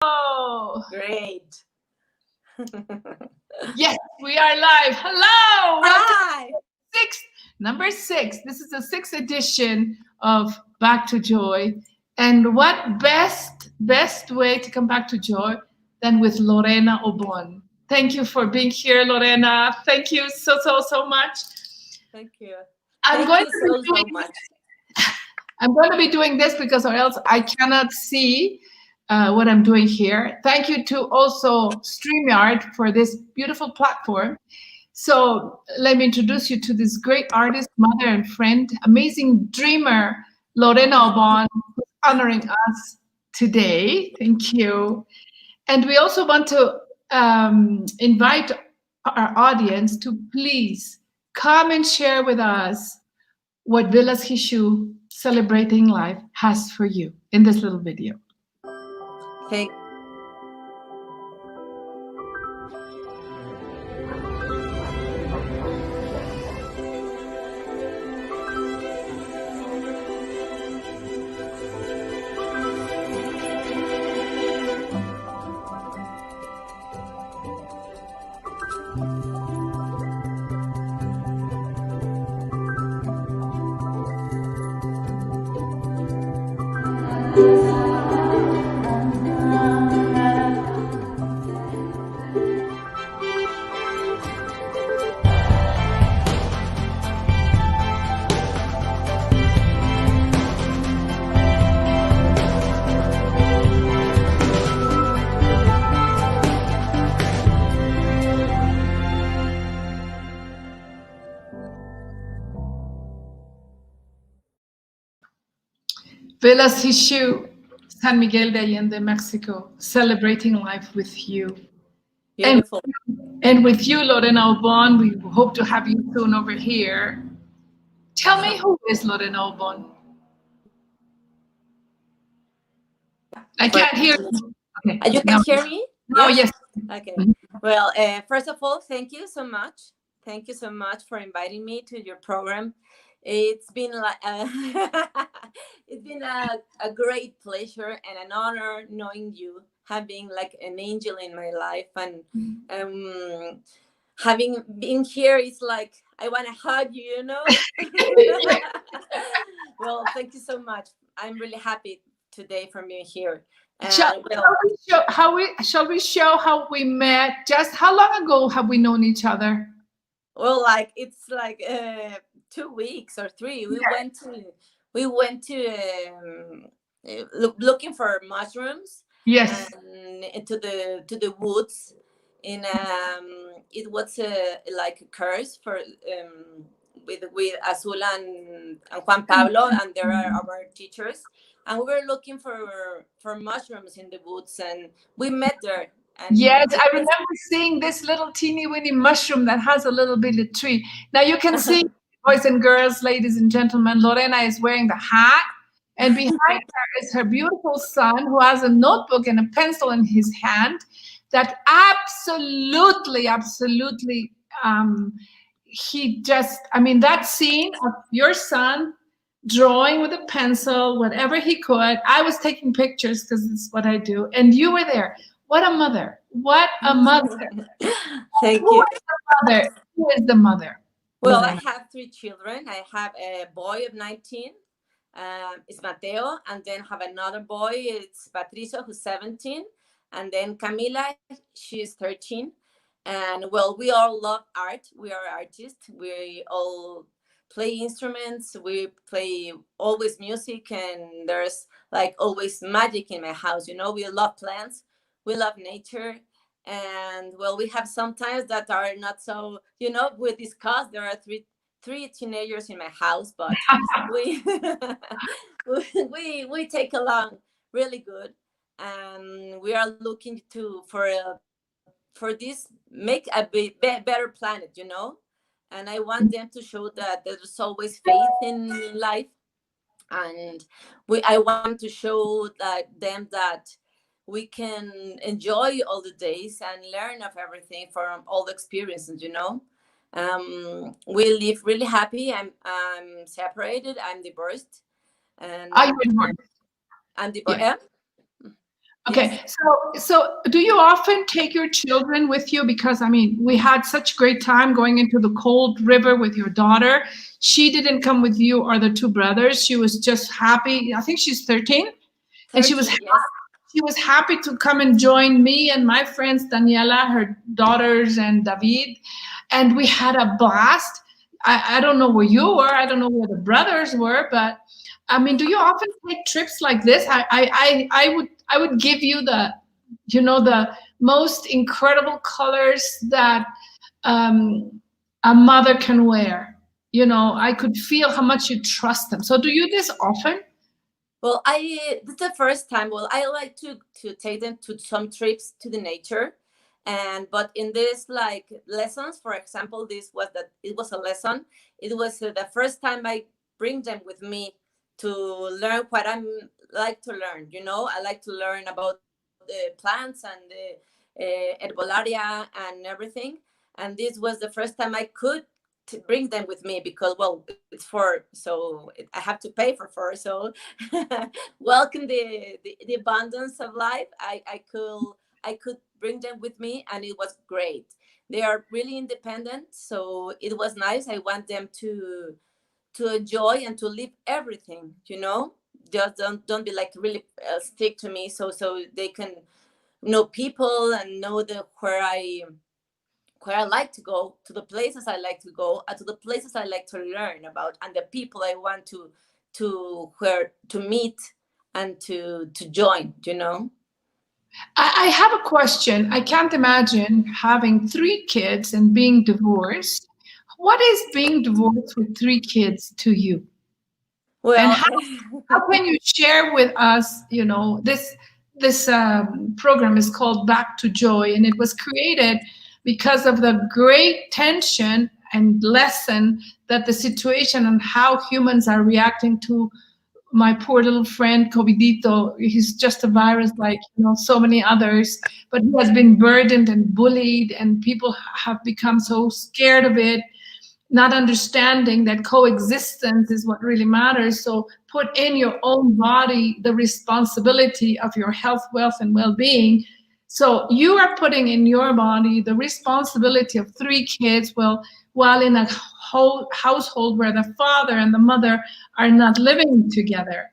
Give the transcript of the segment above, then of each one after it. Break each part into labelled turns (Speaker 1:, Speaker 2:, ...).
Speaker 1: Oh,
Speaker 2: Great.
Speaker 1: yes, we are live. Hello.
Speaker 2: Hi.
Speaker 1: Number 6. This is the 6th edition of Back to Joy. And what best way to come back to joy than with Lorena Obon. Thank you for being here, Lorena. Thank you so much.
Speaker 2: Thank you.
Speaker 1: I'm
Speaker 2: Thank you so much.
Speaker 1: I'm going to be doing this because or else I cannot see what I'm doing here. Thank you to also StreamYard for this beautiful platform. So let me introduce you to this great artist, mother and friend, amazing dreamer, Lorena Obon, who's honoring us today. Thank you. And we also want to invite our audience to please come and share with us what YEEEEESSS Celebrating Life has for you in this little video.
Speaker 2: Thank
Speaker 1: YEEEEESSS, San Miguel de Allende, Mexico, celebrating life with you.
Speaker 2: Beautiful.
Speaker 1: And with you, Lorena Obon, we hope to have you soon over here. Tell me, who is Lorena Obon? I can't hear you. Okay.
Speaker 2: You can hear me?
Speaker 1: Oh, yes.
Speaker 2: Okay. Well, first of all, thank you so much. Thank you so much for inviting me to your program. It's been like it's been a great pleasure and an honor knowing you, having like an angel in my life, and having been here is like I want to hug you, you know. Well, thank you so much. I'm really happy today for being here.
Speaker 1: Shall we show how we met? Just how long ago have we known each other?
Speaker 2: Well, like it's like 2 weeks or 3. We went to looking for mushrooms.
Speaker 1: Yes.
Speaker 2: And to the woods. In it was like a curse for with Azul and Juan Pablo, and there are our teachers. And we were looking for mushrooms in the woods, and we met there. And
Speaker 1: yes, I remember seeing this little teeny weeny mushroom that has a little bitty tree. Now you can see, boys and girls, ladies and gentlemen, Lorena is wearing the hat, and behind her is her beautiful son who has a notebook and a pencil in his hand. That absolutely, he just, I mean, that scene of your son drawing with a pencil, whatever he could. I was taking pictures because it's what I do, and you were there. What a mother. What a mother.
Speaker 2: Thank you.
Speaker 1: Who is the mother?
Speaker 2: Well, I have 3 children. I have a boy of 19. It's Mateo. And then have another boy. It's Patricio, who's 17. And then Camila, she's 13. And well, we all love art. We are artists. We all play instruments. We play always music. And there's like always magic in my house. You know, we love plants. We love nature. And well, we have some times that are not so, you know, we discuss, there are three teenagers in my house, but we we take along really good. And we are looking for this, make a better planet, you know. And I want them to show that there's always faith in life. And I want to show them that we can enjoy all the days and learn of everything from all the experiences, you know. We live really happy. I'm separated. I'm divorced. And
Speaker 1: Are you divorced?
Speaker 2: I'm divorced.
Speaker 1: Yeah.
Speaker 2: Yes.
Speaker 1: Okay, so do you often take your children with you? Because I mean, we had such great time going into the cold river with your daughter. She didn't come with you or the two brothers. She was just happy. I think she's 13, and
Speaker 2: 13, yes.
Speaker 1: she was happy to come and join me and my friends Daniela, her daughters, and David, and we had a blast. I don't know where you were. I don't know where the brothers were, but I mean, do you often take trips like this? I would give you the, the most incredible colors that a mother can wear. I could feel how much you trust them. So do you this often?
Speaker 2: Well, this is the first time. Well, I like to take them to some trips to the nature, and but in this like lessons, for example, this was that it was a lesson. It was the first time I bring them with me to learn what I'm like to learn. I like to learn about the plants and the herbolaria and everything. And this was the first time I could to bring them with me because well it's for so I have to pay for so welcome the abundance of life. I could bring them with me and it was great. They are really independent, so it was nice. I want them to enjoy and to live everything. Just don't be like really stick to me, so they can know people and know the where I like to go, to the places I like to go, and to the places I like to learn about, and the people I want to meet and to join.
Speaker 1: I have a question. I can't imagine having three kids and being divorced. What is being divorced with three kids to you? And
Speaker 2: Well,
Speaker 1: how can you share with us, this program is called Back to Joy, and it was created because of the great tension and lesson that the situation and how humans are reacting to my poor little friend Covidito. He's just a virus like so many others, but he has been burdened and bullied, and people have become so scared of it, not understanding that coexistence is what really matters. So put in your own body the responsibility of your health, wealth, and well-being. So you are putting in your body the responsibility of three kids, well, while in a whole household where the father and the mother are not living together.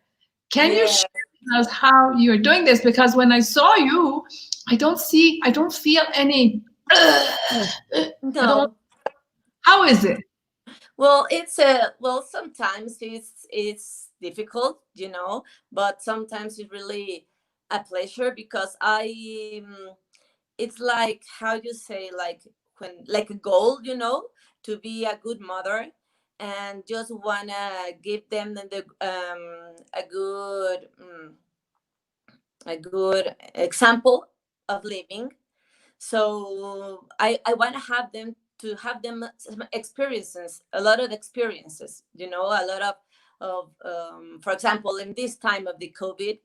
Speaker 1: Can you
Speaker 2: yeah,
Speaker 1: share with us how you're doing this? Because when I saw you, I don't feel any. I don't.
Speaker 2: no.
Speaker 1: How is it?
Speaker 2: Well, sometimes it's difficult, but sometimes it's really a pleasure because it's like how you say like when like a goal, to be a good mother and just wanna give them a good example of living. So I want to have them some experiences, a lot of experiences, a lot of for example, in this time of the COVID,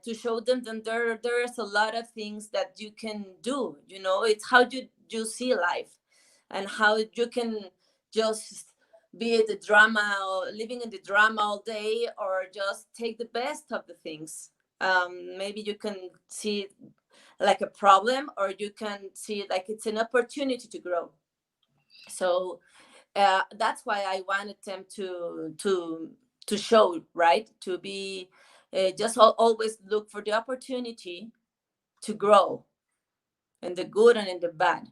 Speaker 2: to show them that there's a lot of things that you can do. It's how you see life and how you can just be the drama or living in the drama all day, or just take the best of the things. Maybe you can see like a problem, or you can see like it's an opportunity to grow. So that's why I wanted them to show, right, to be just always look for the opportunity to grow in the good and in the bad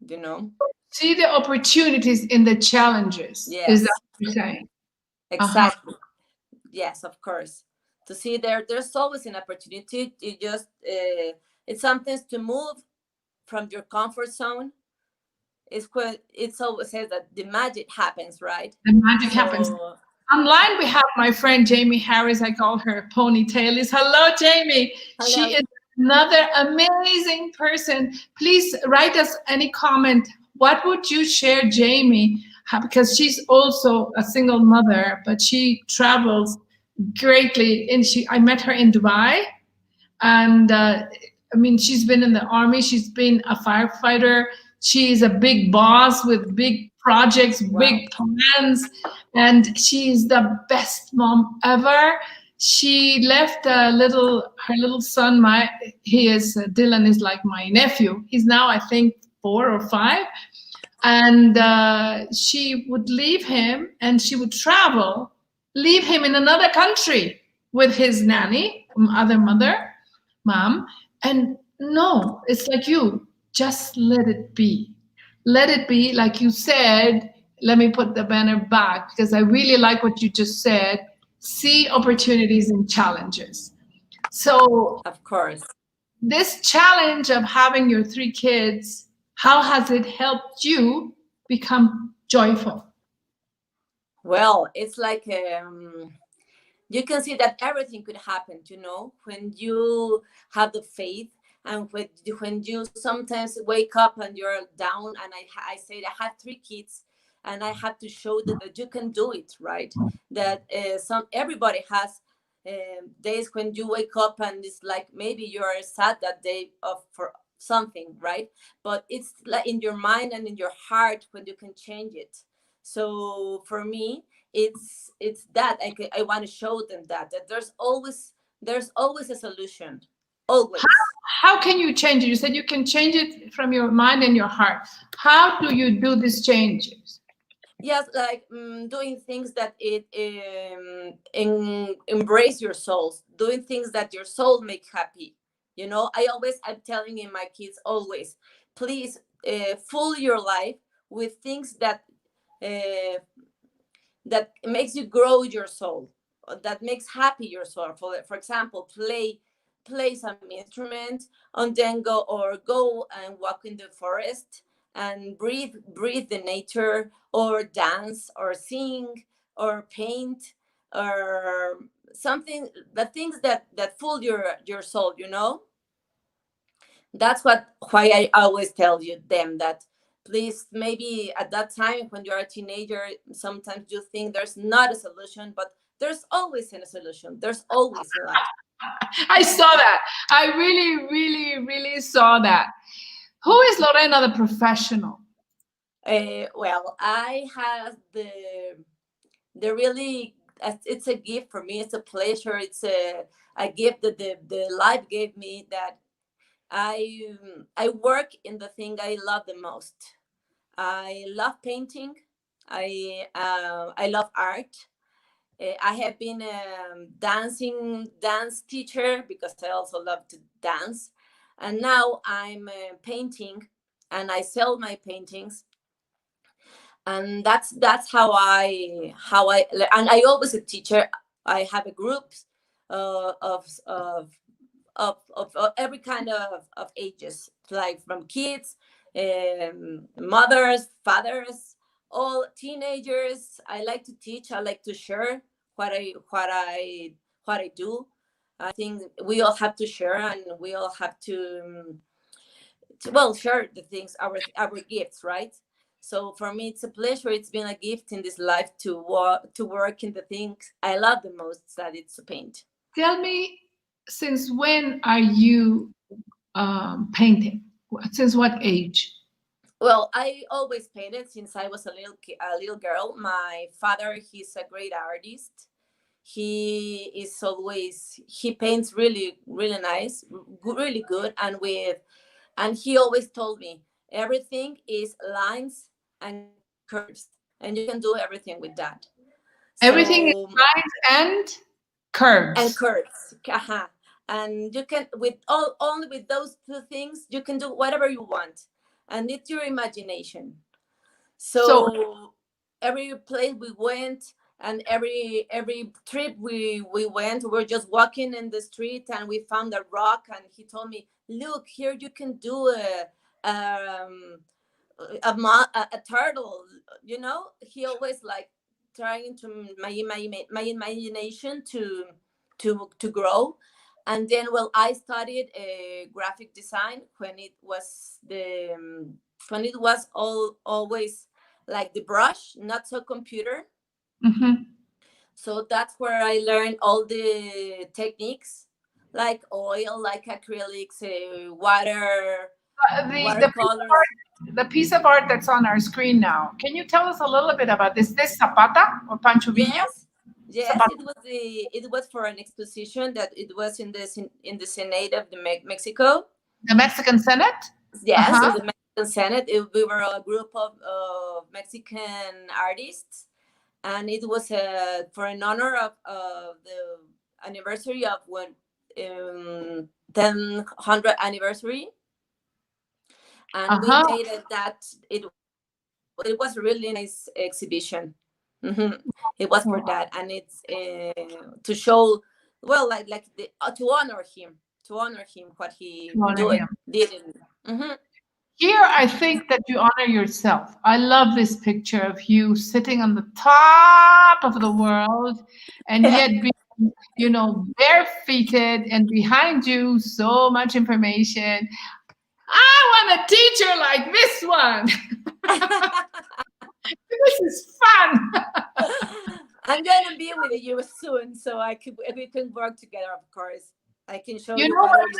Speaker 2: you know
Speaker 1: See the opportunities in the challenges. Is that
Speaker 2: yes,
Speaker 1: what you're saying? Uh-huh.
Speaker 2: exactly. Yes, of course. To see there's always an opportunity. You just it's something to move from your comfort zone. It's always says that the magic happens, right?
Speaker 1: The magic happens.
Speaker 2: So
Speaker 1: Online, we have my friend Jamie Harris. I call her Ponytailies. Hello, Jamie. She
Speaker 2: hello.
Speaker 1: is another amazing person. Please write us any comment. What would you share, Jamie? Because she's also a single mother, but she travels greatly. And I met her in Dubai, and I mean, she's been in the army, she's been a firefighter, she's a big boss with big projects,
Speaker 2: Wow.
Speaker 1: big plans, and she's the best mom ever. she left her little son. Dylan is like my nephew. He's now, I think, 4 or 5. And she would leave him and she would travel, leave him in another country with his nanny, other mom. And no, it's like you just let it be. Let it be, like you said. Let me put the banner back because I really like what you just said. See opportunities and challenges. So,
Speaker 2: Of course.
Speaker 1: this challenge of having your 3 kids, how has it helped you become joyful?
Speaker 2: Well, it's like you can see that everything could happen, when you have the faith, and when you sometimes wake up and you're down, and I said I had 3 kids, and I had to show that you can do it, right? That everybody has days when you wake up and it's like maybe you're sad that day for something, right? But it's like in your mind and in your heart when you can change it. So for me, it's that I want to show them that there's always a solution, always.
Speaker 1: How can you change it? You said you can change it from your mind and your heart. How do you do these changes?
Speaker 2: Yes, like doing things that it embrace your souls, doing things that your soul make happy. I'm telling in my kids always, please fill your life with things uh, that makes you grow your soul, that makes happy your soul. For example, play some instrument, and then go and walk in the forest and breathe the nature, or dance, or sing, or paint, or something, the things that fill your soul. That's why I always tell them that, please, maybe at that time when you're a teenager, sometimes you think there's not a solution, but there's always a solution. There's always a light.
Speaker 1: I saw that. I really, really, really saw that. Who is Lorena the professional?
Speaker 2: Well, I have the really, it's a gift for me. It's a pleasure. It's a gift that the life gave me, that I work in the thing I love the most. I love painting. I love art. I have been a dance teacher because I also love to dance, and now I'm painting, and I sell my paintings, and that's how I and I always a teacher. I have a group of every kind of ages, like from kids, mothers, fathers, all teenagers. I like to teach. I like to share what I do. I think we all have to share, and we all have to share the things, our gifts, right? So for me, it's a pleasure. It's been a gift in this life to work in the things I love the most, that it's to paint.
Speaker 1: Tell me, since when are you painting? Since what age?
Speaker 2: Well, I always painted since I was a little girl. My father, he's a great artist. He paints really, really nice, really good, and he always told me everything is lines and curves, and you can do everything with that.
Speaker 1: Everything is
Speaker 2: So,
Speaker 1: lines and
Speaker 2: and
Speaker 1: curves.
Speaker 2: curves, and you can, with all only with those two things, you can do whatever you want, and it's your imagination.
Speaker 1: So
Speaker 2: So every place we went, and every trip we went, we were just walking in the street, and we found a rock, and he told me, look here, you can do a turtle. He always like trying to my imagination to grow. And then, well, I studied graphic design when it was always like the brush, not so computer.
Speaker 1: mhm.
Speaker 2: So that's where I learned all the techniques, like oil, like acrylics,
Speaker 1: The
Speaker 2: watercolors.
Speaker 1: the piece of art that's on our screen now. Can you tell us a little bit about this? This Zapata or Pancho Villa?
Speaker 2: Yes, Yes, it was for an exposition that it was in in the Senate of the Mexico.
Speaker 1: The Mexican Senate?
Speaker 2: Yes, in
Speaker 1: Uh-huh.
Speaker 2: the Mexican Senate, we were a group of Mexican artists, and it was for an honor of the anniversary of when 1000th anniversary, and we
Speaker 1: Uh-huh.
Speaker 2: made it that it was a really nice exhibition. hmm It was for
Speaker 1: Wow.
Speaker 2: that, and it's to show, well, to honor him what he
Speaker 1: To honor him.
Speaker 2: did. Hmm
Speaker 1: Here, I think that you honor yourself. I love this picture of you sitting on the top of the world and yet being, barefooted, and behind you, so much information. I want a teacher like this one. This is fun.
Speaker 2: I'm gonna be with you soon, so we can work together. Of course, I can show
Speaker 1: You
Speaker 2: you
Speaker 1: know
Speaker 2: what
Speaker 1: what?
Speaker 2: I do.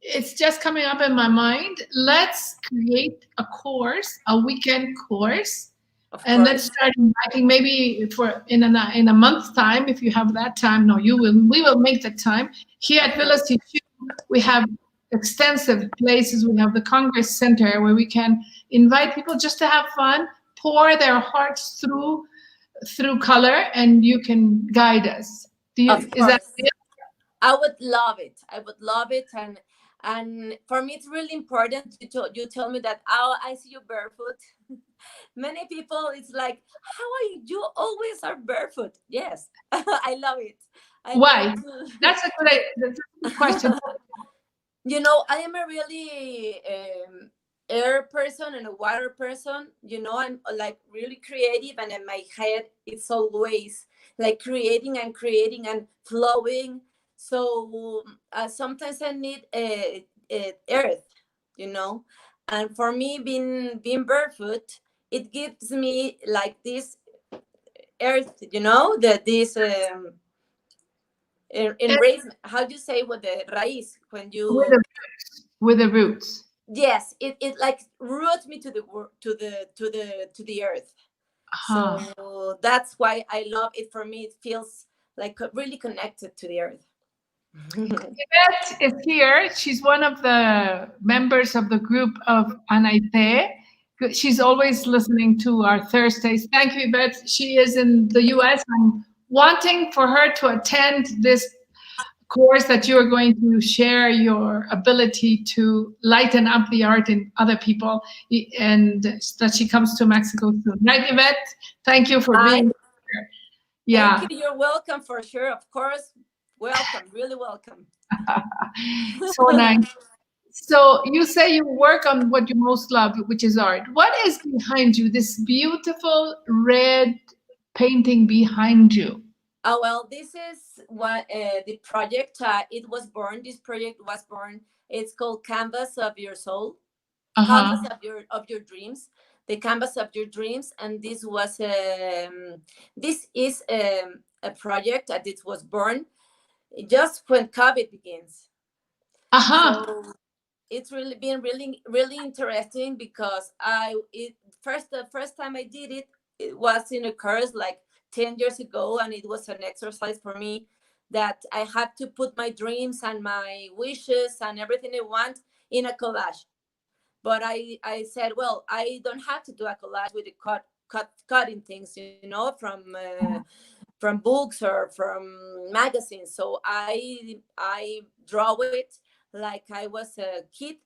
Speaker 1: It's just coming up in my mind. Let's create a course, a weekend course,
Speaker 2: Of
Speaker 1: and let's
Speaker 2: course,
Speaker 1: start inviting, maybe for in a month's time, if you have that time. No, you will. We will make the time. Here
Speaker 2: of
Speaker 1: at
Speaker 2: course,
Speaker 1: Villas Teach, we have extensive places. We have the Congress Center where we can invite people just to have fun, pour their hearts through color, and you can guide us.
Speaker 2: of
Speaker 1: Is that
Speaker 2: course. I would love it. I would love it, and for me, it's really important. You tell me that, oh, I see you barefoot. Many people, it's like, how are you? You always are barefoot. Yes, I love it. I love
Speaker 1: why?
Speaker 2: to.
Speaker 1: That's a good question.
Speaker 2: I am a really air person and a water person. I'm like really creative, and in my head, it's always like creating and flowing. So sometimes I need earth, you know, and for me, being barefoot, it gives me like this earth, that this
Speaker 1: And
Speaker 2: embrace. How do you say with the raíz when
Speaker 1: with
Speaker 2: you?
Speaker 1: the with the roots.
Speaker 2: Yes, it like roots me to the to the earth.
Speaker 1: Uh-huh.
Speaker 2: So that's why I love it. For me, it feels like really connected to the earth.
Speaker 1: Yvette is here. She's one of the members of the group of Anaite. She's always listening to our Thursdays. Thank you, Yvette. She is in the US. I'm wanting for her to attend this course that you are going to share your ability to lighten up the art in other people, and that she comes to Mexico soon. Right, Yvette? Thank you for
Speaker 2: Hi,
Speaker 1: being here.
Speaker 2: thank
Speaker 1: Yeah.
Speaker 2: you. You're welcome for sure. Of course, welcome. Really welcome.
Speaker 1: So nice. So you say you work on what you most love, which is art. What is behind you? This beautiful red painting behind you.
Speaker 2: Oh well, this is what the project. It was born. This project was born. It's called Canvas of Your Soul,
Speaker 1: Uh-huh.
Speaker 2: Canvas of your dreams, the canvas of your dreams. And this is a project that it was born just when COVID begins.
Speaker 1: Uh-huh.
Speaker 2: So it's really been really interesting because the first time I did it, it was in a course like 10 years ago, and it was an exercise for me that I had to put my dreams and my wishes and everything I want in a collage. But I said, well, I don't have to do a collage with the cutting things, from books or from magazines. So I draw it like I was a kid,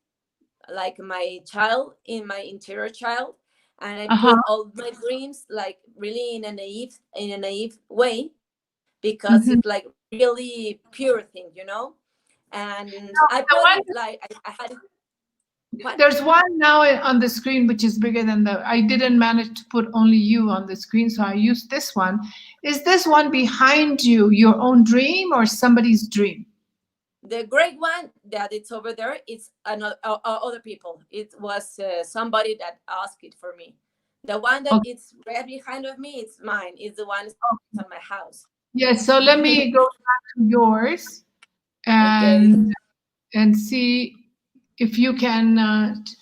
Speaker 2: like my child, in my interior child, and I
Speaker 1: Uh-huh.
Speaker 2: put all my dreams like really in a naive way, because it's
Speaker 1: Mhm.
Speaker 2: like really pure thing. And I
Speaker 1: The
Speaker 2: put it
Speaker 1: one,
Speaker 2: like I had it. What?
Speaker 1: there's one now on the screen which is bigger than the. I didn't manage to put only you on the screen, so I used this one. Is this one behind you your own dream or somebody's dream?
Speaker 2: The great one that it's over there, it's another other people. It was somebody that asked it for me. The one that
Speaker 1: Okay.
Speaker 2: it's right behind of me, it's mine. It's the one that's on my house.
Speaker 1: Yes. So let me go back to yours
Speaker 2: Okay.
Speaker 1: and see if you can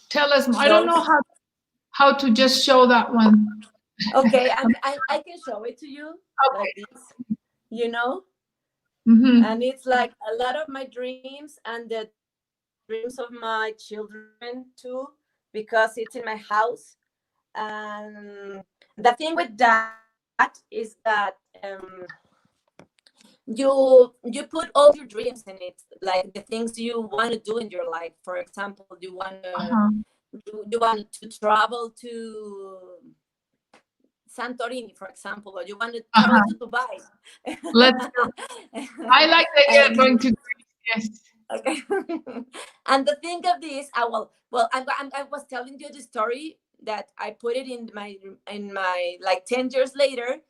Speaker 1: tell us. I don't
Speaker 2: So
Speaker 1: know how to just show that one.
Speaker 2: Okay, I can show it to you like
Speaker 1: Okay.
Speaker 2: this, you know,
Speaker 1: Mm-hmm.
Speaker 2: and it's like a lot of my dreams and the dreams of my children too, because it's in my house. And the thing with that is that you put all your dreams in it, like the things you want to do in your life. For example,
Speaker 1: Uh-huh.
Speaker 2: you want to travel to Santorini, for example, or you want to travel
Speaker 1: Uh-huh.
Speaker 2: to Dubai.
Speaker 1: Let's go. I like that you're going
Speaker 2: And
Speaker 1: to Greece. Yes.
Speaker 2: okay. And the thing of this, I was telling you the story that I put it in my like 10 years later.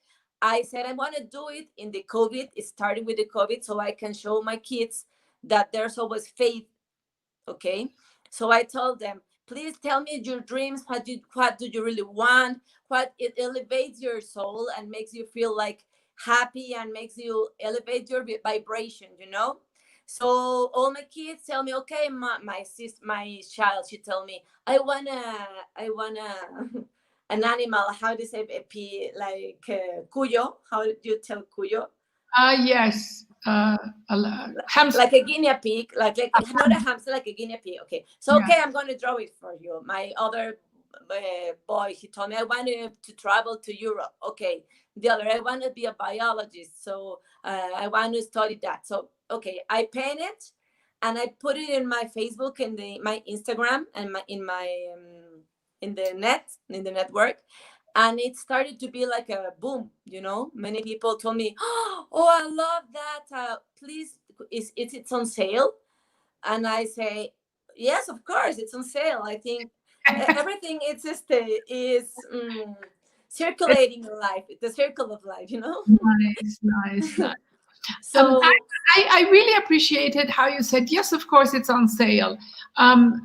Speaker 2: I said I want to do it in the COVID. It started with the COVID, so I can show my kids that there's always faith. Okay, so I told them, please tell me your dreams. What do you really want? What it elevates your soul and makes you feel like happy and makes you elevate your vibration, you know. So all my kids tell me, okay, my child, she tell me, I wanna an animal. How do you say like cuyo? How do you tell cuyo?
Speaker 1: Yes. Hamster.
Speaker 2: Like a guinea pig, like not a hamster, like a guinea pig. Okay, so
Speaker 1: Yeah.
Speaker 2: okay, I'm going to draw it for you. My other boy, he told me I wanted to travel to Europe. Okay, the other, I want to be a biologist, so I want to study that. So okay, I paint it and I put it in my Facebook and my Instagram and my in the network, and it started to be like a boom. You know, many people told me, oh, I love that, please, it's on sale. And I say, yes, of course it's on sale. I think everything it's just is
Speaker 1: It's
Speaker 2: circulating in life, the circle of life, you know.
Speaker 1: nice, nice, nice.
Speaker 2: So
Speaker 1: I really appreciated how you said, yes, of course, it's on sale.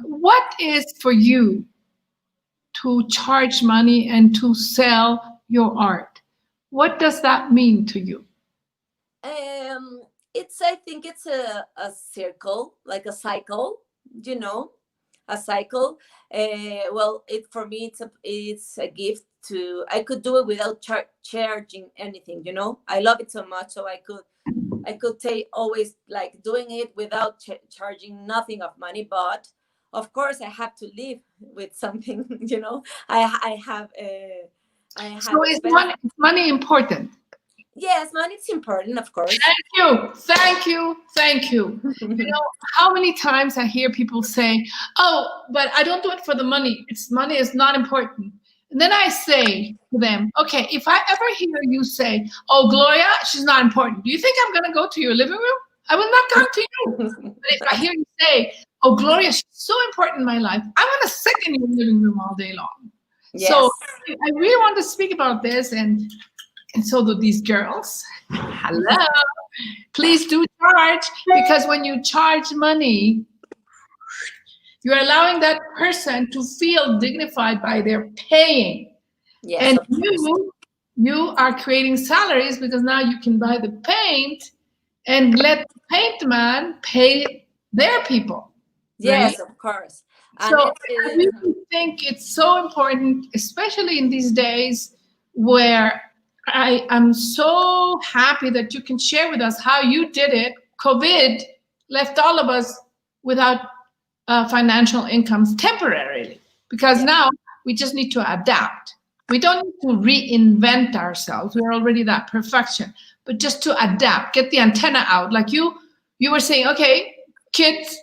Speaker 1: What is for you to charge money and to sell your art? What does that mean to you?
Speaker 2: it's, I think it's a circle, like a cycle, you know, a cycle. Well, it for me it's a gift. To I could do it without charging anything, you know. I love it so much, so I could take always like doing it without charging nothing of money. But of course I have to live with something. You know, I have I
Speaker 1: So
Speaker 2: have expense.
Speaker 1: is money important?
Speaker 2: Yes, money is important, of course.
Speaker 1: Thank you. Thank you. Thank you. You know, how many times I hear people say, oh, but I don't do it for the money. It's money is not important. And then I say to them, okay, if I ever hear you say, oh, Gloria, she's not important, do you think I'm going to go to your living room? I will not come to you. But if I hear you say, oh, Gloria, she's so important in my life, I want to sit in your living room all day long. So
Speaker 2: Yes.
Speaker 1: I really want to speak about this, and so do these girls. Hello. Please do charge, because when you charge money, you're allowing that person to feel dignified by their paying.
Speaker 2: Yes,
Speaker 1: And
Speaker 2: of course.
Speaker 1: you are creating salaries because now you can buy the paint and let the paint man pay their people, right?
Speaker 2: Yes, of course.
Speaker 1: So
Speaker 2: And it's
Speaker 1: I really think it's so important, especially in these days where I am so happy that you can share with us how you did it. COVID left all of us without financial incomes temporarily, because
Speaker 2: yeah.
Speaker 1: now we just need to adapt. We don't need to reinvent ourselves. We're already that perfection, but just to adapt, get the antenna out. Like you were saying, okay, kids,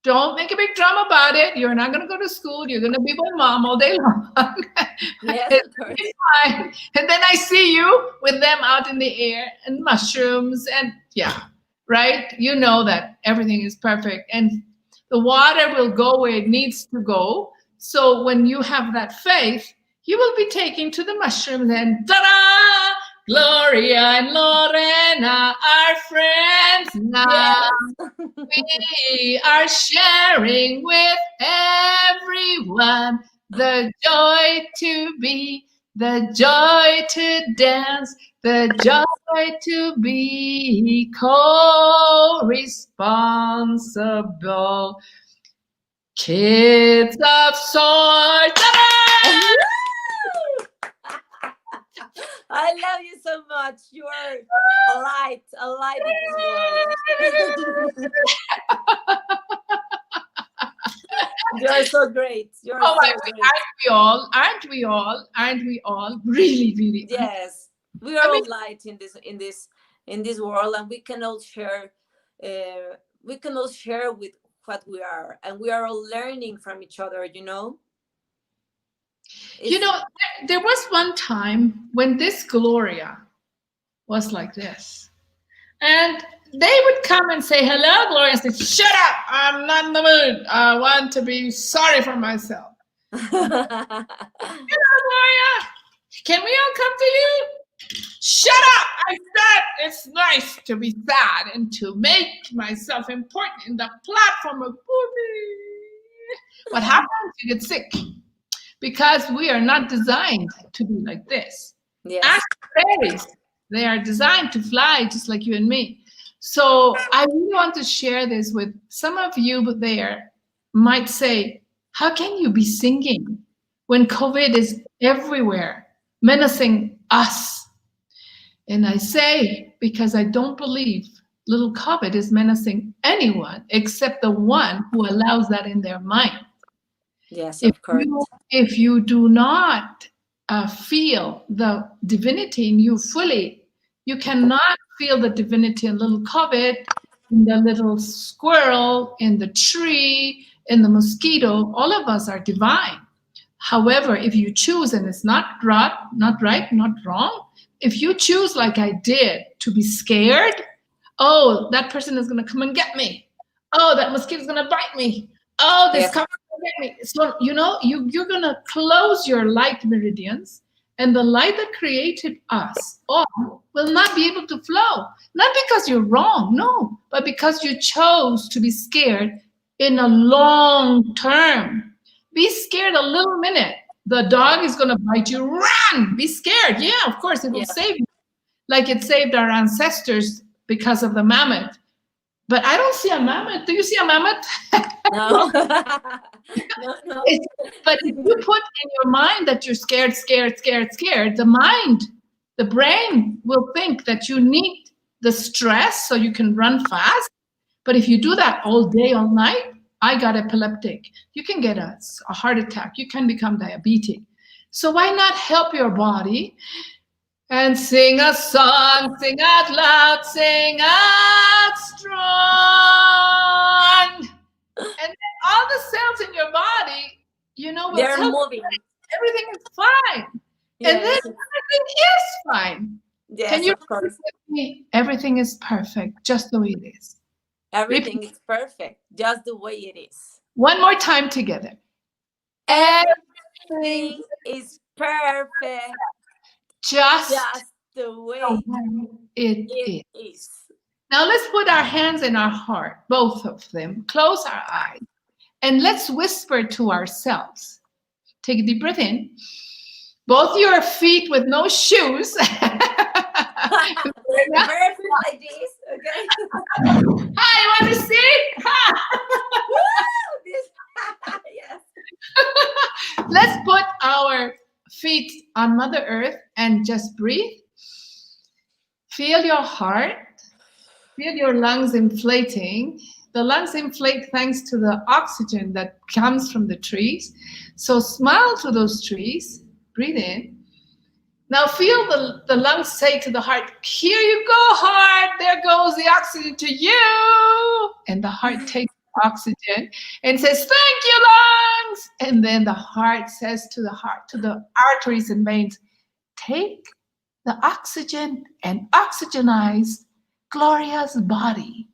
Speaker 1: don't make a big drama about it. You're not going to go to school. You're going to be with mom all day long.
Speaker 2: Yes,
Speaker 1: It's
Speaker 2: of course.
Speaker 1: fine. And then I see you with them out in the air and mushrooms and yeah, right? You know that everything is perfect and the water will go where it needs to go. So when you have that faith, you will be taken to the mushrooms and ta-da! Gloria and Lorena are friends now.
Speaker 2: Yes.
Speaker 1: We are sharing with everyone the joy to be, the joy to dance, the joy to be co-responsible. Kids of Soul. Ta-da!
Speaker 2: I love you so much. You are a light in this world. You are so great. You are
Speaker 1: Oh my,
Speaker 2: so great.
Speaker 1: aren't we all? Aren't we all? Aren't we all? Really, really.
Speaker 2: Yes, we are
Speaker 1: I mean,
Speaker 2: all light in this world, and we can all share. We can all share with what we are, and we are all learning from each other.
Speaker 1: you
Speaker 2: It's
Speaker 1: know, there was one time when this Gloria was like this. And they would come and say, hello, Gloria. I said, shut up. I'm not in the mood. I want to be sorry for myself. Hello, Gloria. Can we all come to you? Shut up. I said it's nice to be sad and to make myself important in the platform of movie. What happens? You get sick because we are not designed to be like this.
Speaker 2: yes.
Speaker 1: Ask fairies. They are designed to fly just like you and me. So I really want to share this with some of you there might say, how can you be singing when COVID is everywhere, menacing us? And I say, because I don't believe little COVID is menacing anyone except the one who allows that in their mind.
Speaker 2: Yes,
Speaker 1: If
Speaker 2: of course.
Speaker 1: you do not feel the divinity in you fully, you cannot feel the divinity in little COVID, in the little squirrel, in the tree, in the mosquito. All of us are divine. However, if you choose, and it's not right, not wrong, if you choose like I did to be scared, oh, that person is going to come and get me. Oh, that mosquito is going to bite me. Oh, this
Speaker 2: Yes.
Speaker 1: comes to get me. So, you're going to close your light meridians, and the light that created us all will not be able to flow. Not because you're wrong, no, but because you chose to be scared in a long term. Be scared a little minute. The dog is going to bite you. Run! Be scared. Yeah, of course, it will
Speaker 2: Yes.
Speaker 1: save you. Like it saved our ancestors because of the mammoth. But I don't see a mammoth. Do you see a mammoth?
Speaker 2: No. No.
Speaker 1: But if you put in your mind that you're scared, the mind, the brain will think that you need the stress so you can run fast. But if you do that all day, all night, I got epileptic. You can get a heart attack. You can become diabetic. So why not help your body and sing a song, sing out loud, sing out strong. And then all the cells in your body, will
Speaker 2: They're
Speaker 1: tell
Speaker 2: moving.
Speaker 1: you everything is fine.
Speaker 2: Yes.
Speaker 1: And then everything is fine.
Speaker 2: Yes,
Speaker 1: Can you
Speaker 2: of course.
Speaker 1: repeat with me? Everything is perfect, just the way it is.
Speaker 2: Everything is perfect, just the way it is.
Speaker 1: One more time together.
Speaker 2: Everything is perfect,
Speaker 1: just
Speaker 2: the way
Speaker 1: it
Speaker 2: is.
Speaker 1: Now let's put our hands in our heart, both of them. Close our eyes and let's whisper to ourselves. Take a deep breath in. Both your feet with no shoes.
Speaker 2: Perfect like this, okay?
Speaker 1: Hi, you want to see?
Speaker 2: Yes.
Speaker 1: Let's put our feet on Mother Earth and just breathe. Feel your heart. Feel your lungs inflating. The lungs inflate thanks to the oxygen that comes from the trees. So smile to those trees. Breathe in. Now feel the lungs say to the heart, here you go, heart. There goes the oxygen to you. And the heart takes the oxygen and says, thank you, lungs. And then the heart says to the heart, to the arteries and veins, take the oxygen and oxygenize Gloria's body,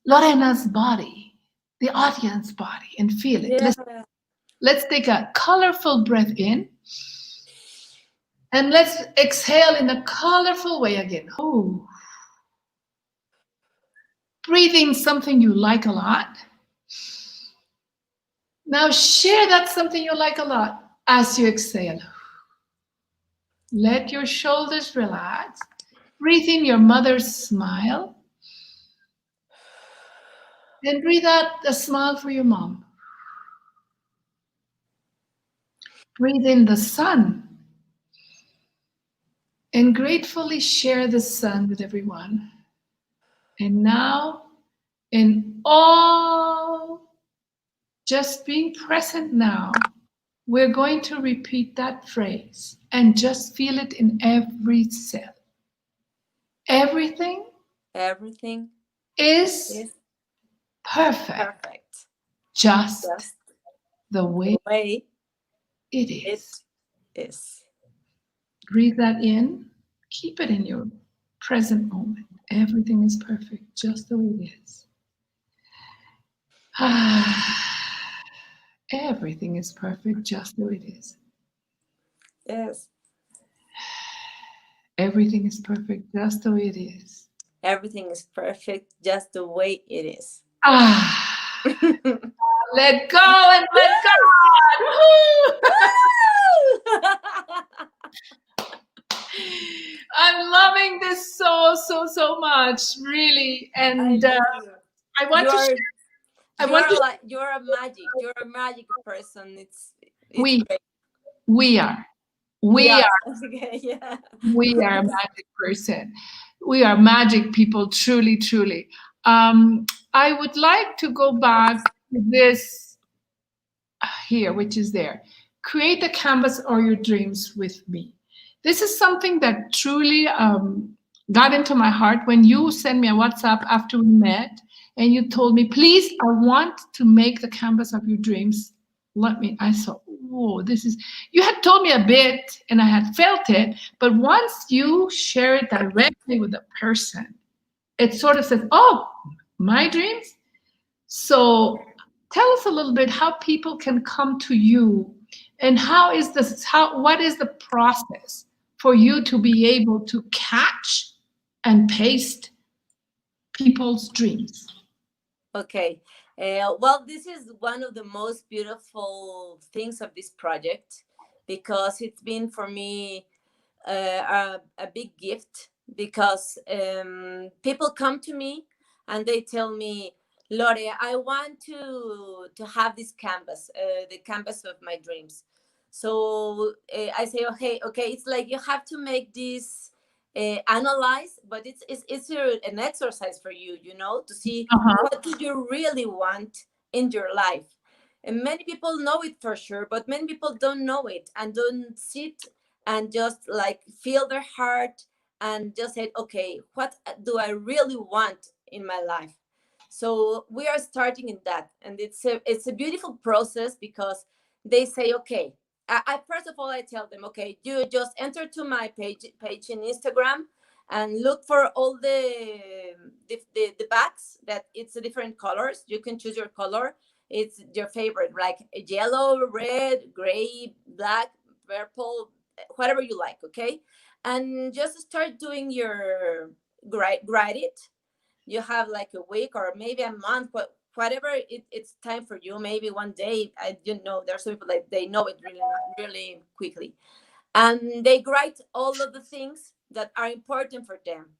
Speaker 1: Lorena's body, the audience body, and feel it.
Speaker 2: Yeah.
Speaker 1: Let's take a colorful breath in. And let's exhale in a colorful way again. Oh. Breathing something you like a lot. Now share that something you like a lot as you exhale. Let your shoulders relax. Breathe in your mother's smile. And breathe out a smile for your mom. Breathe in the sun. and gratefully share the sun with everyone. And now, in all, just being present now, we're going to repeat that phrase and just feel it in every cell. Everything
Speaker 2: Everything
Speaker 1: is
Speaker 2: is
Speaker 1: perfect,
Speaker 2: perfect.
Speaker 1: just
Speaker 2: Just
Speaker 1: the
Speaker 2: the
Speaker 1: way
Speaker 2: way
Speaker 1: it
Speaker 2: it
Speaker 1: is.
Speaker 2: is.
Speaker 1: Breathe that in, keep it in your present moment. Everything is perfect, just the way it is. Everything is perfect, just the way it is.
Speaker 2: Yes.
Speaker 1: Everything is perfect, just the way it is.
Speaker 2: Everything is perfect just the way it is.
Speaker 1: Ah,
Speaker 2: Woo!
Speaker 1: let go and let God. Woo! I'm loving this so much, really.
Speaker 2: I
Speaker 1: And
Speaker 2: love you.
Speaker 1: I want to share.
Speaker 2: You're
Speaker 1: I want to.
Speaker 2: you're a magic. You're a magic person. It's
Speaker 1: We
Speaker 2: great.
Speaker 1: we are
Speaker 2: We
Speaker 1: we
Speaker 2: are.
Speaker 1: are
Speaker 2: Okay, yeah.
Speaker 1: we are a magic person. We are magic people, truly, truly. I would like to go back to this here, which is there. Create the canvas or your dreams with me. This is something that truly got into my heart when you sent me a WhatsApp after we met and you told me, please, I want to make the canvas of your dreams. Let me, I thought, whoa, this is, you had told me a bit and I had felt it, but once you share it directly with the person, it sort of says, oh, my dreams, so tell us a little bit how people can come to you and what is the process for you to be able to catch and paste people's dreams?
Speaker 2: Okay. Well, this is one of the most beautiful things of this project because it's been for me a big gift because people come to me and they tell me, Lore, I want to have this canvas, the canvas of my dreams. So I say, okay, it's like you have to make this analyze, but an exercise for you, to see
Speaker 1: Uh-huh.
Speaker 2: what do you really want in your life. And many people know it for sure, but many people don't know it and don't sit and just like feel their heart and just say, okay, what do I really want in my life? So we are starting in that, and it's a beautiful process because they say, okay, I first of all I tell them, okay, you just enter to my page in Instagram and look for all the bags that it's a different colors. You can choose your color. It's your favorite, like yellow, red, gray, black, purple, whatever you like, okay? And just start doing your write it. You have like a week or maybe a month, but whatever it's time for you. Maybe one day, I don't know. There's some people like they know it really quickly, and they write all of the things that are important for them,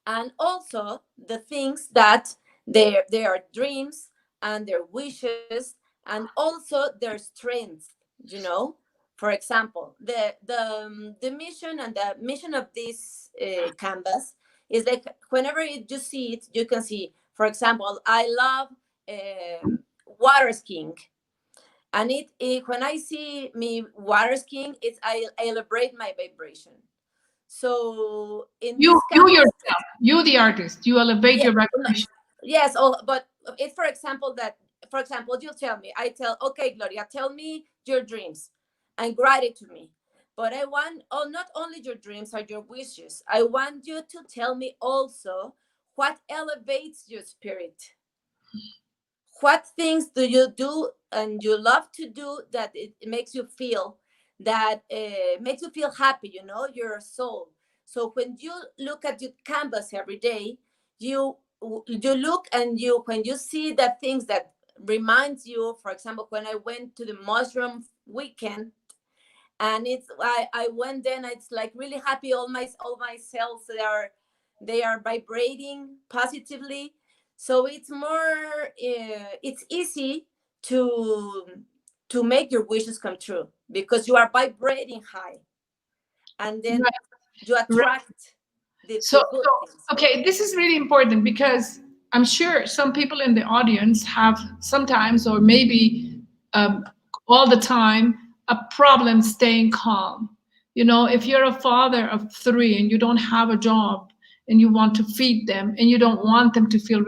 Speaker 2: and also the things that their dreams and their wishes and also their strengths, you know for example, the mission and the mission of this canvas is like whenever you see it, you can see, for example, I love water skiing. And when I see me water skiing, I elevate my vibration. So in
Speaker 1: You
Speaker 2: this
Speaker 1: you
Speaker 2: canvas,
Speaker 1: yourself, you the artist, you elevate
Speaker 2: yeah,
Speaker 1: your vibration.
Speaker 2: yes, but if for example, you tell me, I tell, okay, Gloria, tell me your dreams and write it to me. But I want, not only your dreams or your wishes, I want you to tell me also what elevates your spirit. What things do you do and you love to do that it makes you feel happy, your soul. So when you look at your canvas every day, you look and you when you see the things that reminds you. For example, when I went to the mushroom weekend, and I went there and it's like really happy. All my cells, they are vibrating positively. So it's more it's easy to to make your wishes come true because you are vibrating high. and then
Speaker 1: Right.
Speaker 2: you
Speaker 1: Right.
Speaker 2: attract
Speaker 1: So,
Speaker 2: the good
Speaker 1: so,
Speaker 2: things.
Speaker 1: okay, this is really important because I'm sure some people in the audience have sometimes, or maybe um, all the time, a problem staying calm. You know, if you're a father of three and you don't have a job and you want to feed them and you don't want them to feel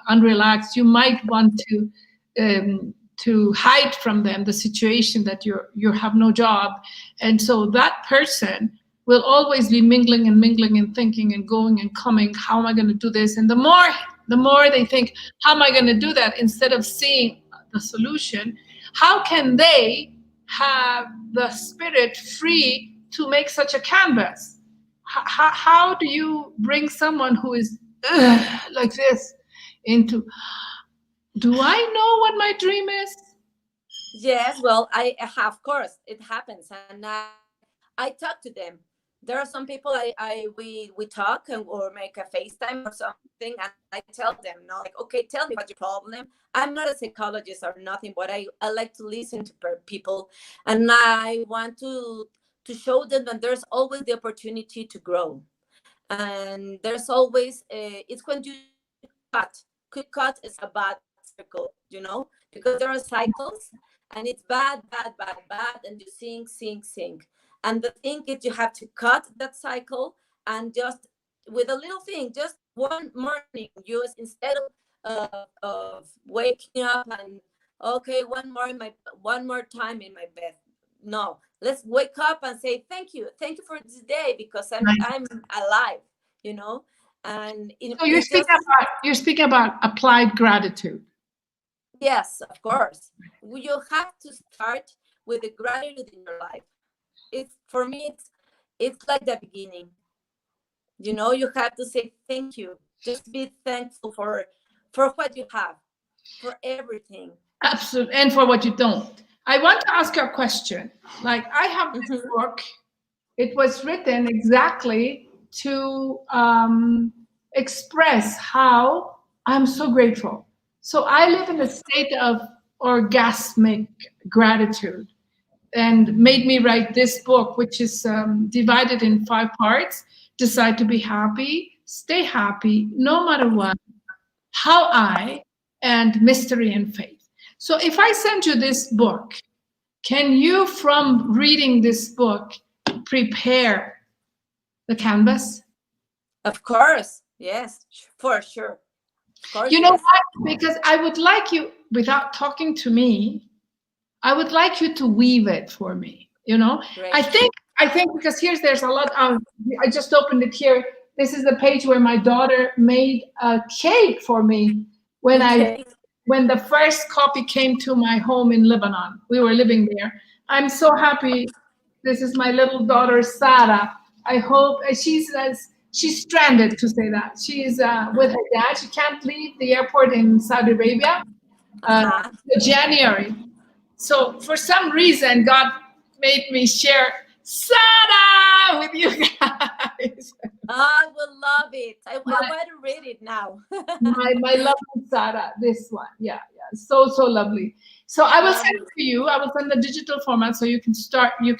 Speaker 1: unrelaxed, you might want to hide from them the situation that you have no job, and so that person will always be mingling and thinking and going and coming. How am I going to do this? And the more they think, how am I going to do that? Instead of seeing the solution, how can they have the spirit free to make such a canvas? How do you bring someone who is like this into, do I know what my dream is?
Speaker 2: Yes, well, of course it happens, and I talk to them. There are some people we talk or make a FaceTime or something, and I tell them, no, like, okay, tell me what's your problem. I'm not a psychologist or nothing, but I like to listen to people, and I want to show them that there's always the opportunity to grow, and there's always it's when you cut. Quick cut is a bad circle, because there are cycles, and it's bad, bad, bad, bad, and you sink. And the thing is, you have to cut that cycle, and just with a little thing, just one morning, instead of waking up and okay, one more time in my bed. No, let's wake up and say thank you for this day, because I'm alive, you know and
Speaker 1: So
Speaker 2: it's just
Speaker 1: you're speaking about applied gratitude.
Speaker 2: yes, of course. You have to start with the gratitude in your life. It's for me, it's like the beginning. You have to say thank you. Just be thankful for what you have, for everything.
Speaker 1: Absolutely. And for what you don't. I want to ask you a question. Like, I have this
Speaker 2: Hmm.
Speaker 1: book. It was written exactly to express how I'm so grateful. So I live in a state of orgasmic gratitude, and made me write this book, which is divided in 5 parts. Decide to be happy, stay happy, no matter what, how I, and mystery and faith. So if I send you this book, can you, from reading this book, prepare the canvas?
Speaker 2: Of course, yes, for sure. Of course,
Speaker 1: You know
Speaker 2: yes.
Speaker 1: what? Because I would like you, without talking to me, I would like you to weave it for me. I
Speaker 2: Great.
Speaker 1: think I think because there's a lot of, I just opened it here. This is the page where my daughter made a cake for me when I
Speaker 2: Okay.
Speaker 1: when the first copy came to my home in Lebanon. We were living there. I'm so happy. This is my little daughter Sarah. I hope she's stranded, to say that. She's with her dad. She can't leave the airport in Saudi Arabia uh,
Speaker 2: Uh-huh.
Speaker 1: January. So for some reason, God made me share Sada with you guys.
Speaker 2: I will love it. I
Speaker 1: my,
Speaker 2: want to read it now.
Speaker 1: my lovely Sada, this one. Yeah, yeah. So lovely. So I will send
Speaker 2: Lovely.
Speaker 1: it to you. I will send the digital format so you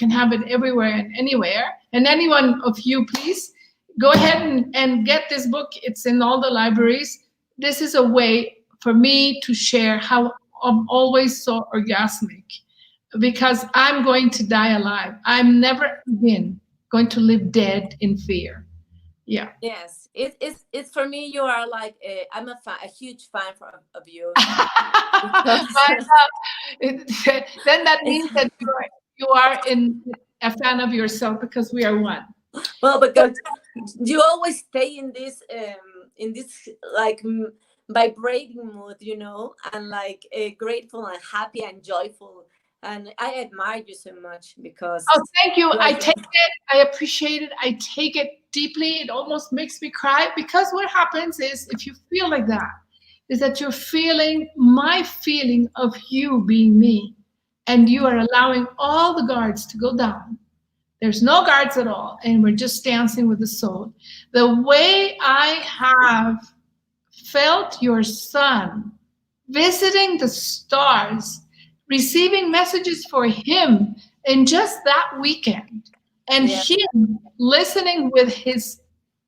Speaker 1: can have it everywhere and anywhere. And anyone of you, please go ahead and get this book. It's in all the libraries. This is a way for me to share how I'm always so orgasmic, because I'm going to die alive. I'm never again going to live dead in fear. Yeah.
Speaker 2: Yes, it's for me. You are like I'm a huge fan of you, because
Speaker 1: My love. Then that means that you are in a fan of yourself, because we are one.
Speaker 2: well, because you always stay in this like vibrating mood, and like grateful and happy and joyful, and I admire you so much
Speaker 1: Oh,
Speaker 2: because
Speaker 1: thank you.
Speaker 2: you are
Speaker 1: I take
Speaker 2: just
Speaker 1: it. I appreciate it. I take it deeply. It almost makes me cry, because what happens is, if you feel like that, is that you're feeling my feeling of you being me, and you are allowing all the guards to go down. There's no guards at all, and we're just dancing with the soul. The way I have felt your son visiting the stars, receiving messages for him in just that weekend, And
Speaker 2: Yeah.
Speaker 1: him listening with his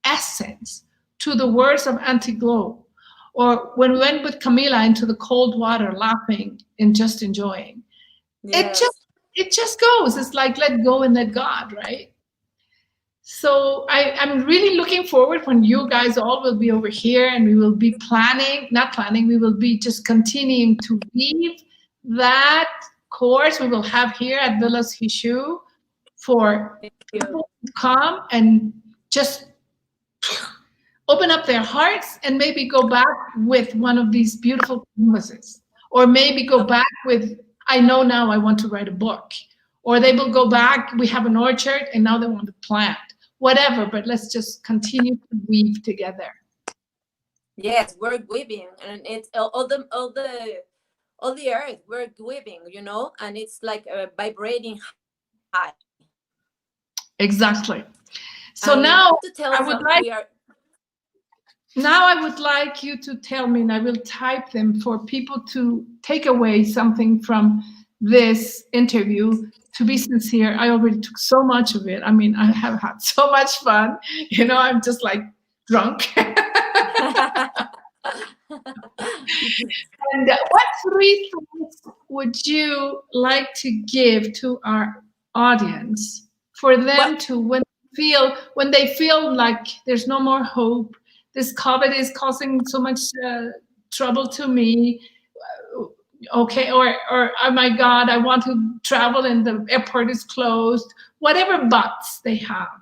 Speaker 1: essence to the words of Antiglo, or when we went with Camila into the cold water, laughing and just enjoying, it just
Speaker 2: Yes.
Speaker 1: it just goes. It's like let go and let God, right? So I'm really looking forward when you guys all will be over here and we will be planning, not planning, we will be just continuing to weave that course we will have here at Villas Hishu for
Speaker 2: Thank you.
Speaker 1: people to come and just open up their hearts and maybe go back with one of these beautiful canvases, or maybe go back with, I know now I want to write a book, or they will go back, we have an orchard and now they want to plant, whatever, but let's just continue to weave together.
Speaker 2: Yes, we're weaving, and it's all the earth. We're weaving, and it's like vibrating high.
Speaker 1: Exactly. So
Speaker 2: And we
Speaker 1: now
Speaker 2: have to tell
Speaker 1: I would
Speaker 2: some.
Speaker 1: like
Speaker 2: We are.
Speaker 1: now I would like you to tell me, and I will type them for people to take away something from this interview. To be sincere, I already took so much of it. I mean, I have had so much fun. I'm just like drunk. And what three things would you like to give to our audience for
Speaker 2: Well,
Speaker 1: them to when they feel like there's no more hope, this COVID is causing so much trouble to me, okay, or oh my God, I want to travel and the airport is closed, whatever buts they have.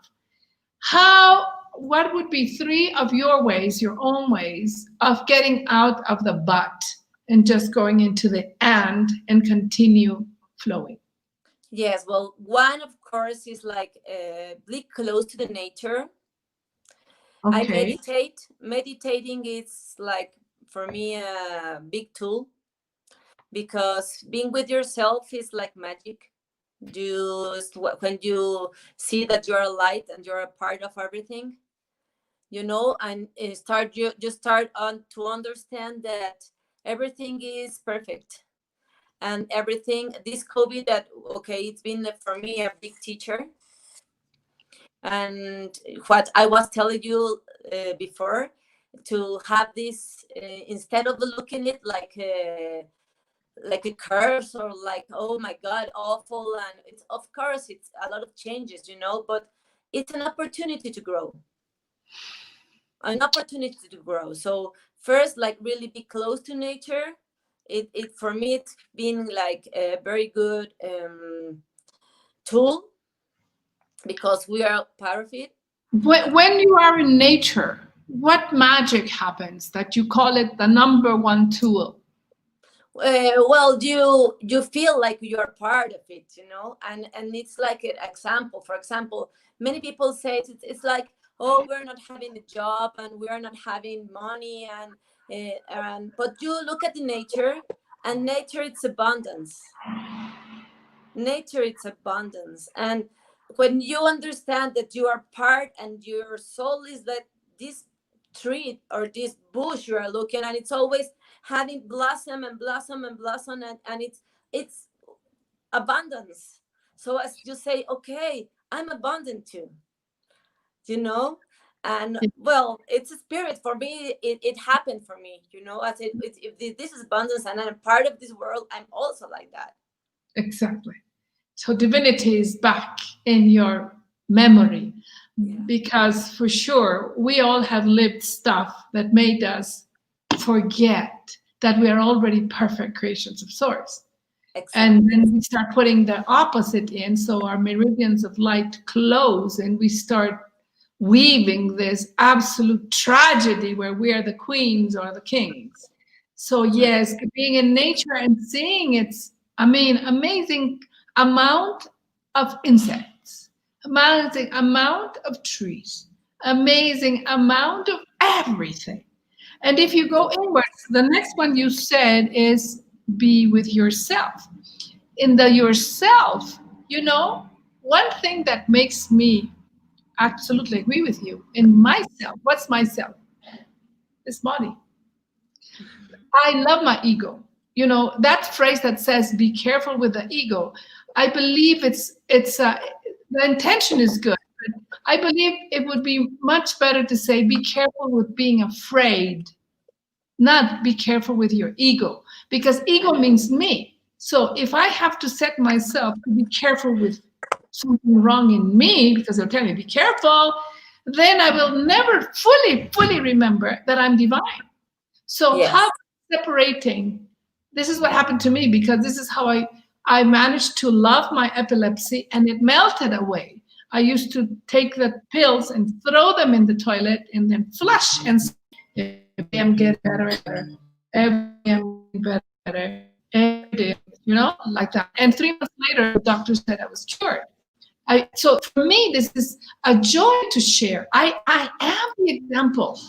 Speaker 1: What would be three of your ways, your own ways of getting out of the but and just going into the and continue flowing?
Speaker 2: yes. Well, one of course is like be close to the nature. I
Speaker 1: Okay.
Speaker 2: meditate. Meditating is like for me a big tool because being with yourself is like magic. When you see that you're a light and you're a part of everything, and you start on to understand that everything is perfect, and everything this COVID, that okay, it's been for me a big teacher. And what I was telling you before, to have this instead of looking it like a curse, or like, oh my God, awful, and it's, of course, it's a lot of changes, but it's an opportunity to grow, so first, like, really be close to nature. It for me, it's been like a very good tool because we are part of it.
Speaker 1: When you are in nature, what magic happens that you call it the number one tool?
Speaker 2: Well, you feel like you're part of it, and it's like an example. For example, many people say it's like, oh, we're not having a job and we're not having money, and but you look at the nature, and nature, it's abundance. Nature, it's abundance. And when you understand that you are part, and your soul is that this tree or this bush you are looking at, it's always having blossom and blossom and blossom, and it's abundance. So as you say, okay, I'm abundant too, you know and well, it's a spirit for me. It happened for me, I said, if this is abundance and I'm part of this world, I'm also like that.
Speaker 1: Exactly. So divinity is back in your memory,
Speaker 2: Yeah.
Speaker 1: because for sure we all have lived stuff that made us forget that we are already perfect creations of source. And
Speaker 2: Exactly.
Speaker 1: then we start putting the opposite in, so our meridians of light close and we start weaving this absolute tragedy where we are the queens or the kings. So yes, being in nature and seeing its, I mean, amazing amount of insects, amazing amount of trees, amazing amount of everything. And if you go inwards, the next one you said is be with yourself. In the yourself, one thing that makes me absolutely agree with you in myself. What's myself? This body. I love my ego. That phrase that says "be careful with the ego." I believe it's The intention is good. But I believe it would be much better to say, be careful with being afraid, not be careful with your ego, because ego means me. So if I have to set myself to be careful with something wrong in me, because they'll tell me, be careful, then I will never fully remember that I'm divine. So
Speaker 2: Yes.
Speaker 1: how separating, this is what happened to me, because this is how I managed to love my epilepsy, and it melted away. I used to take the pills and throw them in the toilet and then flush and say, every day I'm getting better and better. Every day I'm getting better and better. Every day, like that. And 3 months later, the doctor said I was cured. So for me, this is a joy to share. I am the example.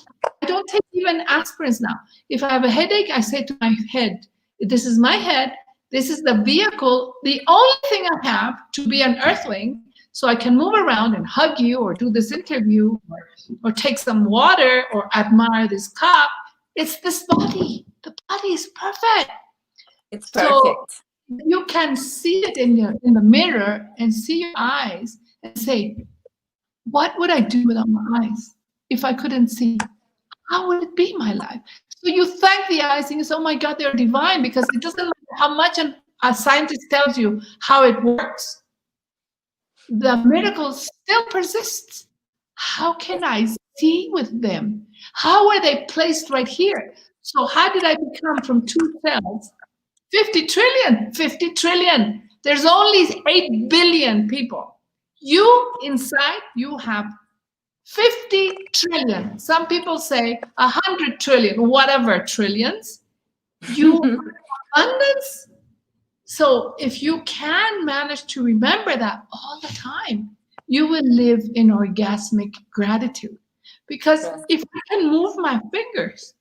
Speaker 1: I don't take even aspirins now. If I have a headache, I say to my head, this is my head. This is the vehicle, the only thing I have to be an earthling, so I can move around and hug you or do this interview or take some water or admire this cup. It's this body. The body is perfect.
Speaker 2: It's
Speaker 1: So
Speaker 2: perfect.
Speaker 1: you can see it in the mirror and see your eyes and say, what would I do without my eyes if I couldn't see? How would it be my life? So you thank the eyes and you say, oh my God, they're divine, because it doesn't matter how much a scientist tells you how it works. The miracle still persists. How can I see with them? How are they placed right here? So how did I become from 2 cells 50 trillion, 50 trillion. There's only 8 billion people. You inside, you have 50 trillion. Some people say 100 trillion, whatever trillions. You abundance. So if you can manage to remember that all the time, you will live in orgasmic gratitude. Because
Speaker 2: Yes.
Speaker 1: if I can move my fingers,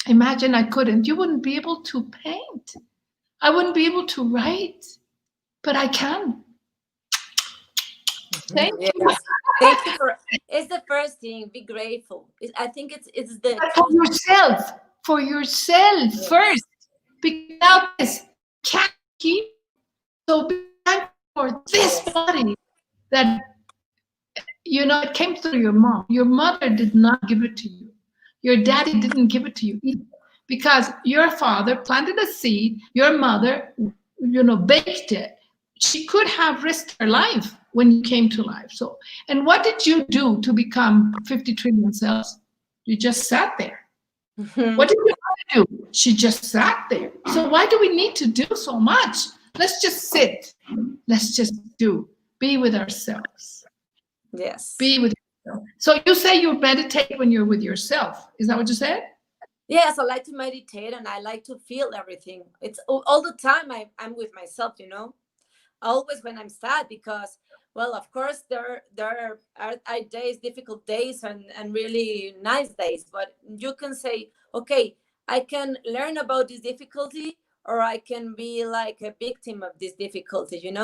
Speaker 1: imagine I couldn't, you wouldn't be able to paint. I wouldn't be able to write, but I can. Thank you.
Speaker 2: Yes. Thank you for. It's the first thing. Be grateful. I think it's the
Speaker 1: But for yourself
Speaker 2: Yes.
Speaker 1: first. Because without this, can't keep. So be thankful for this
Speaker 2: Yes.
Speaker 1: body that it came through your mom. Your mother did not give it to you. Your daddy didn't give it to you either. Because your father planted a seed, your mother, baked it. She could have risked her life when you came to life. So, and what did you do to become 50 trillion cells? You just sat there. What did your mother do? She just sat there. So why do we need to do so much? Let's just sit. Let's just do. Be with ourselves.
Speaker 2: Yes.
Speaker 1: Be with yourself. So you say you meditate when you're with yourself. Is that what you said?
Speaker 2: Yes, I like to meditate and I like to feel everything. It's all the time I'm with myself, always when I'm sad, because, well, of course, there are days, difficult days, and really nice days, but you can say, okay, I can learn about this difficulty, or I can be like a victim of this difficulty.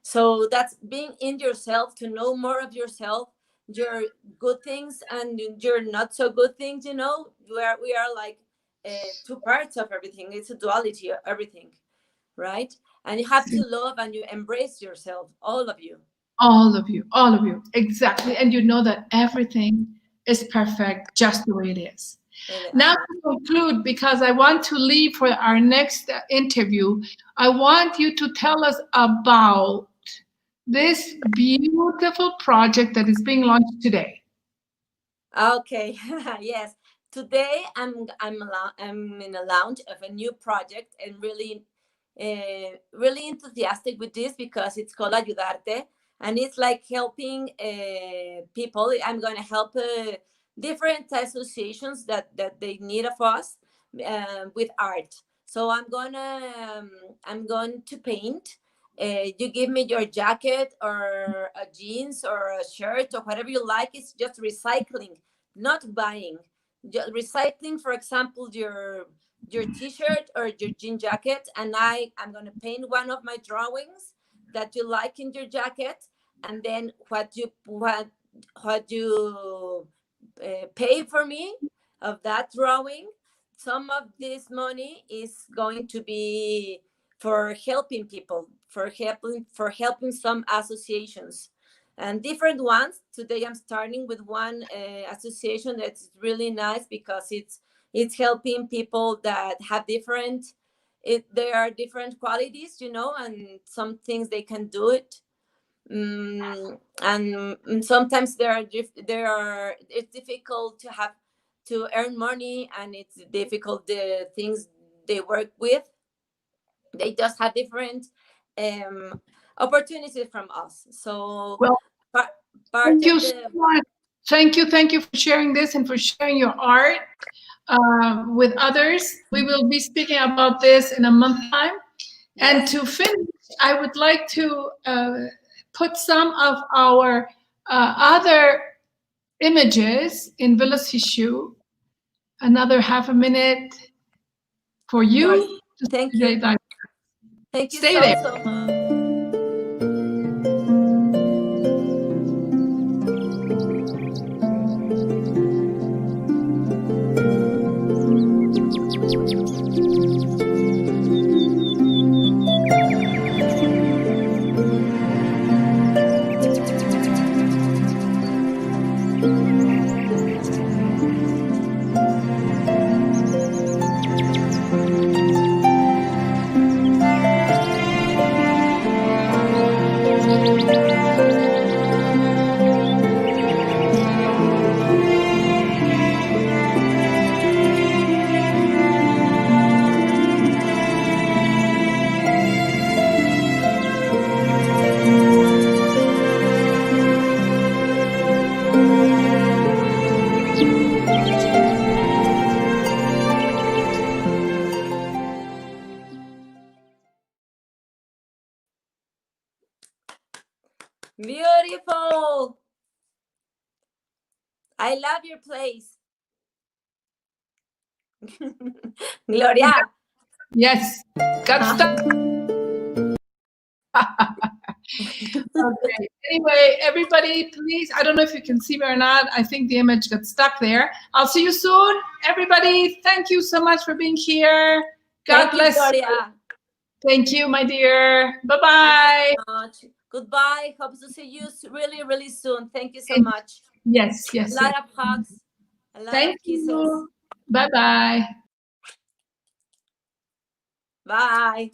Speaker 2: So that's being in yourself, to know more of yourself, your good things and your not so good things. Where we are like two parts of everything. It's a duality of everything, right? And you have to love and you embrace yourself, all of you.
Speaker 1: All of you, exactly. And you know that everything is perfect just the way it is. Now, to conclude, because I want to leave for our next interview, I want you to tell us about this beautiful project that is being launched today.
Speaker 2: Okay. Yes. Today I'm in a launch of a new project, and really enthusiastic with this, because it's called Ayudarte, and it's like helping people. I'm going to help different associations that they need of us with art. So I'm going to paint. You give me your jacket or a jeans or a shirt or whatever you like. It's just recycling, not buying. Recycling, for example, your t-shirt or your jean jacket, and I'm going to paint one of my drawings that you like in your jacket, and then what you pay for me of that drawing, some of this money is going to be for helping people, for helping some associations and different ones. Today I'm starting with one association that's really nice because it's helping people that have there are different qualities, you know, and some things they can do it. And sometimes it's difficult to earn money, and it's difficult the things they work with. They just have different opportunities from us. So
Speaker 1: Well,
Speaker 2: part
Speaker 1: thank you
Speaker 2: of
Speaker 1: so
Speaker 2: the
Speaker 1: much. Thank you for sharing this and for sharing your art with others. We will be speaking about this in a month's time. And
Speaker 2: yes,
Speaker 1: to finish, I would like to put some of our other images in Village Tissue. Another half a minute for
Speaker 2: of course.
Speaker 1: you to
Speaker 2: Thank you.
Speaker 1: stay,
Speaker 2: Thank you
Speaker 1: stay there.
Speaker 2: so much. Beautiful. I love your place. Gloria.
Speaker 1: Yes, got stuck. Okay. Anyway, everybody, please, I don't know if you can see me or not. I think the image got stuck there. I'll see you soon. Everybody, thank you so much for being here. God
Speaker 2: Thank you,
Speaker 1: bless you.
Speaker 2: Gloria.
Speaker 1: Thank you, my dear.
Speaker 2: Thank
Speaker 1: Bye-bye.
Speaker 2: you so much. Goodbye. Hope to see you really, really soon. Thank you so much.
Speaker 1: Yes,
Speaker 2: A
Speaker 1: yes,
Speaker 2: lot
Speaker 1: yes.
Speaker 2: of hugs. A lot
Speaker 1: Thank
Speaker 2: of kisses.
Speaker 1: you. Bye-bye.
Speaker 2: Bye.